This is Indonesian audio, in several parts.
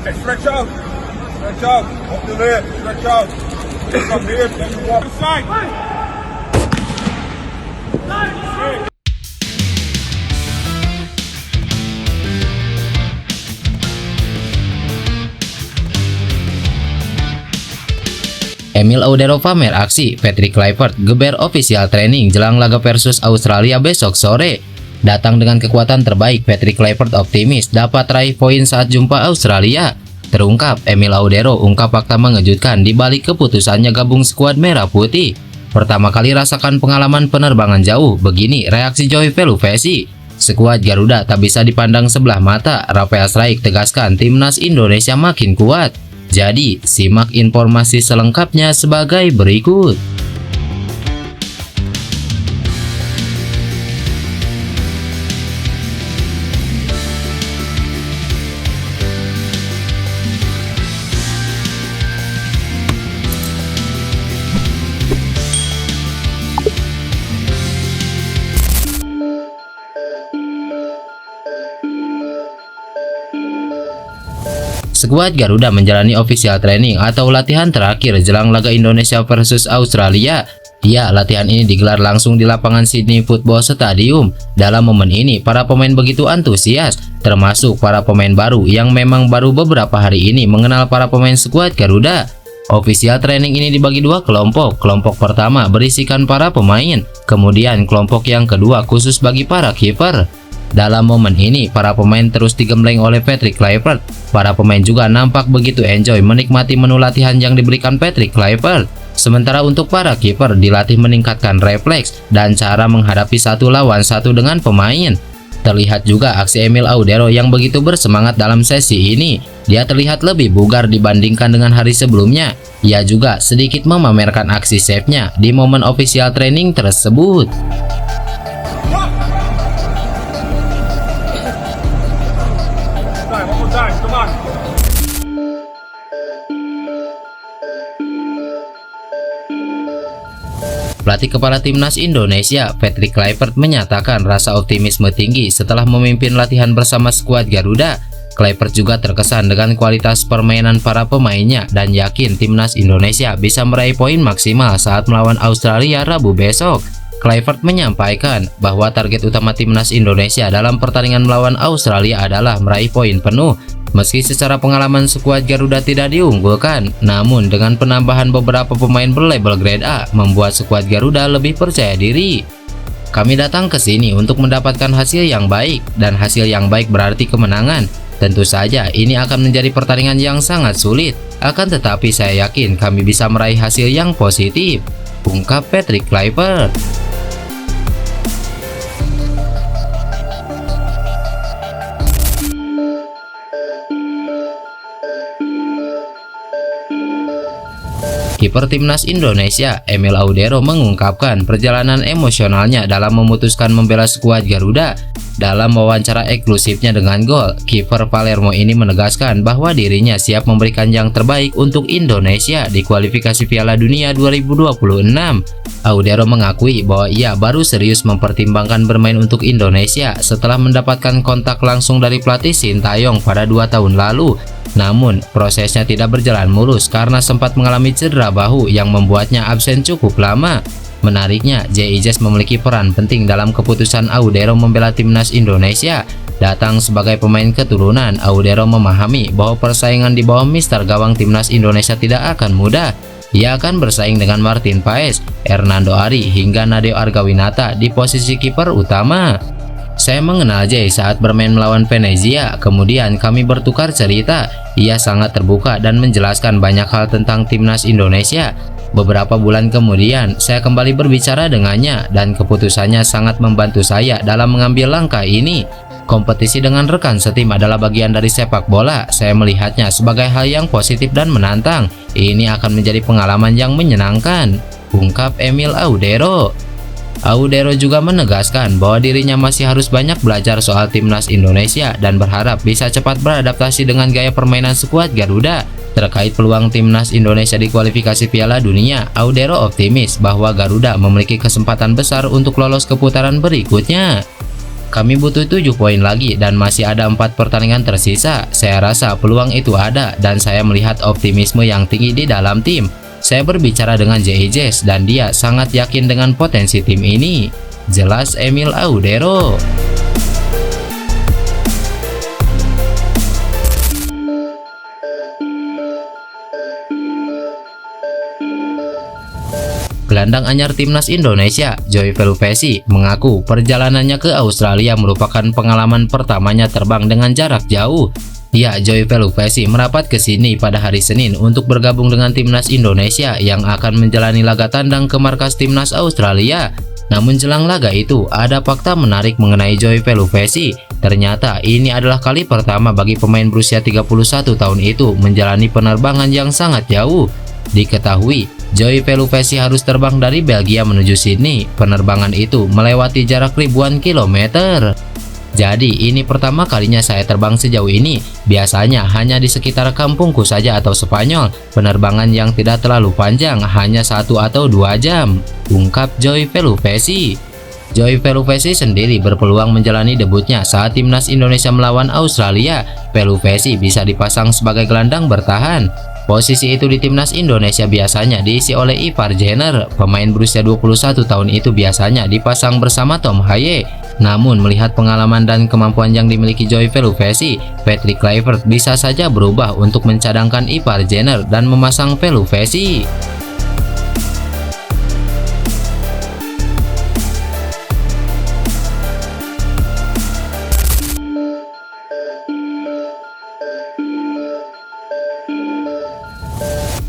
Hey, stretch out. Stretch out. Up your leg. Stretch out. From here, then you walk aside. Emil Audero pamer aksi, Patrick Kluivert geber official training jelang laga versus Australia besok sore. Datang dengan kekuatan terbaik, Patrick Kluivert optimis dapat raih poin saat jumpa Australia. Terungkap, Emil Audero ungkap fakta mengejutkan di balik keputusannya gabung skuad Merah Putih. Pertama kali rasakan pengalaman penerbangan jauh, begini reaksi Joy Veluvesi. Skuad Garuda tak bisa dipandang sebelah mata, Rafael Struijk tegaskan timnas Indonesia makin kuat. Jadi, simak informasi selengkapnya sebagai berikut. Skuad Garuda menjalani official training atau latihan terakhir jelang laga Indonesia versus Australia. Ya, latihan ini digelar langsung di lapangan Sydney Football Stadium. Dalam momen ini, para pemain begitu antusias, termasuk para pemain baru yang memang baru beberapa hari ini mengenal para pemain skuad Garuda. Official training ini dibagi dua kelompok. Kelompok pertama berisikan para pemain, kemudian kelompok yang kedua khusus bagi para kiper. Dalam momen ini, para pemain terus digembleng oleh Patrick Kluivert. Para pemain juga nampak begitu enjoy menikmati menu latihan yang diberikan Patrick Kluivert. Sementara untuk para kiper dilatih meningkatkan refleks dan cara menghadapi satu lawan satu dengan pemain. Terlihat juga aksi Emil Audero yang begitu bersemangat dalam sesi ini. Dia terlihat lebih bugar dibandingkan dengan hari sebelumnya. Ia juga sedikit memamerkan aksi save-nya di momen official training tersebut. Pelatih kepala timnas Indonesia, Patrick Kluivert menyatakan rasa optimisme tinggi setelah memimpin latihan bersama skuad Garuda. Kluivert juga terkesan dengan kualitas permainan para pemainnya dan yakin timnas Indonesia bisa meraih poin maksimal saat melawan Australia Rabu besok. Kluivert menyampaikan bahwa target utama timnas Indonesia dalam pertandingan melawan Australia adalah meraih poin penuh. Meski secara pengalaman skuad Garuda tidak diunggulkan, namun dengan penambahan beberapa pemain berlabel grade A membuat skuad Garuda lebih percaya diri. Kami datang ke sini untuk mendapatkan hasil yang baik, dan hasil yang baik berarti kemenangan. Tentu saja ini akan menjadi pertandingan yang sangat sulit, akan tetapi saya yakin kami bisa meraih hasil yang positif, ungkap Patrick Kluivert. Kiper timnas Indonesia, Emil Audero mengungkapkan perjalanan emosionalnya dalam memutuskan membela skuad Garuda. Dalam wawancara eksklusifnya dengan Gol, kiper Palermo ini menegaskan bahwa dirinya siap memberikan yang terbaik untuk Indonesia di kualifikasi Piala Dunia 2026. Audero mengakui bahwa ia baru serius mempertimbangkan bermain untuk Indonesia setelah mendapatkan kontak langsung dari pelatih Sintayong pada 2 tahun lalu. Namun, prosesnya tidak berjalan mulus karena sempat mengalami cedera bahu yang membuatnya absen cukup lama. Menariknya, JIJS memiliki peran penting dalam keputusan Audero membela timnas Indonesia. Datang sebagai pemain keturunan, Audero memahami bahwa persaingan di bawah mister gawang timnas Indonesia tidak akan mudah. Ia akan bersaing dengan Martin Paes, Hernando Ari, hingga Nadeo Argawinata di posisi kiper utama. Saya mengenal Jay saat bermain melawan Venezia, kemudian kami bertukar cerita. Ia sangat terbuka dan menjelaskan banyak hal tentang timnas Indonesia. Beberapa bulan kemudian, saya kembali berbicara dengannya dan keputusannya sangat membantu saya dalam mengambil langkah ini. Kompetisi dengan rekan setim adalah bagian dari sepak bola. Saya melihatnya sebagai hal yang positif dan menantang. Ini akan menjadi pengalaman yang menyenangkan, ungkap Emil Audero. Audero juga menegaskan bahwa dirinya masih harus banyak belajar soal timnas Indonesia dan berharap bisa cepat beradaptasi dengan gaya permainan skuad Garuda. Terkait peluang timnas Indonesia di kualifikasi Piala Dunia, Audero optimis bahwa Garuda memiliki kesempatan besar untuk lolos ke putaran berikutnya. Kami butuh 7 poin lagi dan masih ada 4 pertandingan tersisa. Saya rasa peluang itu ada dan saya melihat optimisme yang tinggi di dalam tim. Saya berbicara dengan JJ dan dia sangat yakin dengan potensi tim ini. Jelas Emil Audero. Gelandang anyar timnas Indonesia, Joy Pelupesi, mengaku perjalanannya ke Australia merupakan pengalaman pertamanya terbang dengan jarak jauh. Ya, Joy Pelupesi merapat ke sini pada hari Senin untuk bergabung dengan timnas Indonesia yang akan menjalani laga tandang ke markas timnas Australia. Namun jelang laga itu, ada fakta menarik mengenai Joy Pelupesi. Ternyata ini adalah kali pertama bagi pemain berusia 31 tahun itu menjalani penerbangan yang sangat jauh. Diketahui, Joy Pelupesi harus terbang dari Belgia menuju Sydney. Penerbangan itu melewati jarak ribuan kilometer. Jadi ini pertama kalinya saya terbang sejauh ini. Biasanya hanya di sekitar kampungku saja atau Spanyol. Penerbangan yang tidak terlalu panjang, hanya 1 atau 2 jam, ungkap Joy Pelupesi. Joy Pelupesi sendiri berpeluang menjalani debutnya saat timnas Indonesia melawan Australia. Pelupesi bisa dipasang sebagai gelandang bertahan. Posisi itu di timnas Indonesia biasanya diisi oleh Ipar Jenner. Pemain berusia 21 tahun itu biasanya dipasang bersama Tom Haye. Namun melihat pengalaman dan kemampuan yang dimiliki Joy Pelupesi, Patrick Kluivert bisa saja berubah untuk mencadangkan Ipar Jenner dan memasang Pelupesi.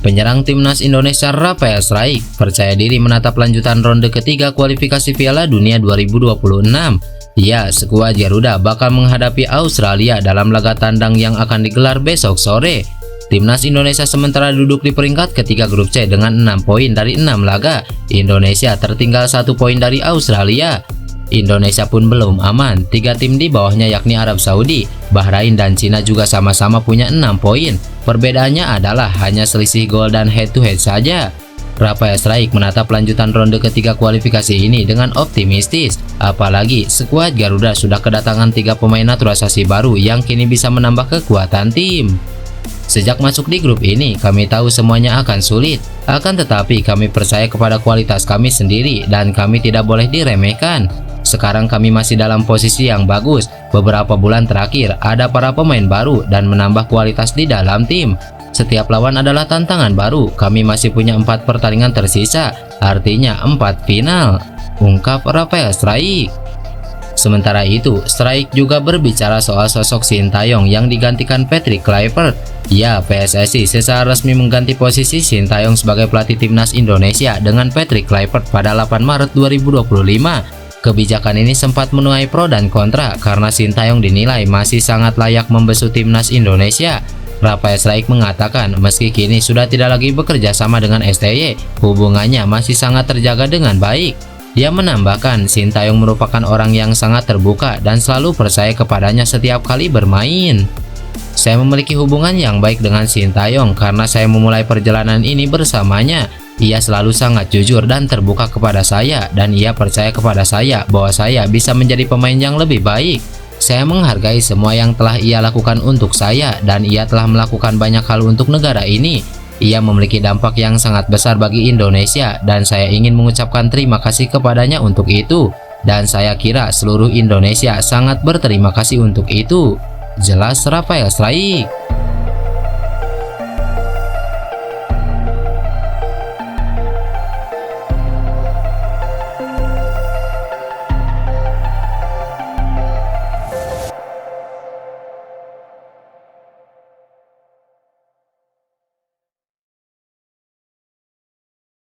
Penyerang timnas Indonesia Rafael Struijk percaya diri menatap lanjutan ronde ketiga kualifikasi Piala Dunia 2026. Ya, skuad Garuda bakal menghadapi Australia dalam laga tandang yang akan digelar besok sore. Timnas Indonesia sementara duduk di peringkat ketiga grup C dengan 6 poin dari 6 laga. Indonesia tertinggal 1 poin dari Australia. Indonesia pun belum aman. 3 tim di bawahnya yakni Arab Saudi, Bahrain dan Cina juga sama-sama punya 6 poin. Perbedaannya adalah hanya selisih gol dan head to head saja. Rafael Struijk menatap lanjutan ronde ketiga kualifikasi ini dengan optimistis. Apalagi skuad Garuda sudah kedatangan 3 pemain naturalisasi baru yang kini bisa menambah kekuatan tim. Sejak masuk di grup ini, kami tahu semuanya akan sulit. Akan tetapi kami percaya kepada kualitas kami sendiri dan kami tidak boleh diremehkan. Sekarang kami masih dalam posisi yang bagus. Beberapa bulan terakhir ada para pemain baru dan menambah kualitas di dalam tim. Setiap lawan adalah tantangan baru. Kami masih punya 4 pertandingan tersisa, artinya 4 final, ungkap Rafael Struijk. Sementara itu, Struijk juga berbicara soal sosok Sintayong yang digantikan Patrick Kluivert. Ya, PSSI secara resmi mengganti posisi Sintayong sebagai pelatih timnas Indonesia dengan Patrick Kluivert pada 8 Maret 2025. Kebijakan ini sempat menuai pro dan kontra karena Sintayong dinilai masih sangat layak membesut timnas Indonesia. Rafael Struijk mengatakan meski kini sudah tidak lagi bekerja sama dengan STY, hubungannya masih sangat terjaga dengan baik. Dia menambahkan Sintayong merupakan orang yang sangat terbuka dan selalu percaya kepadanya setiap kali bermain. Saya memiliki hubungan yang baik dengan Sintayong karena saya memulai perjalanan ini bersamanya. Ia selalu sangat jujur dan terbuka kepada saya dan ia percaya kepada saya bahwa saya bisa menjadi pemain yang lebih baik. Saya menghargai semua yang telah ia lakukan untuk saya dan ia telah melakukan banyak hal untuk negara ini. Ia memiliki dampak yang sangat besar bagi Indonesia dan saya ingin mengucapkan terima kasih kepadanya untuk itu. Dan saya kira seluruh Indonesia sangat berterima kasih untuk itu. Jelas Rafael Struijk.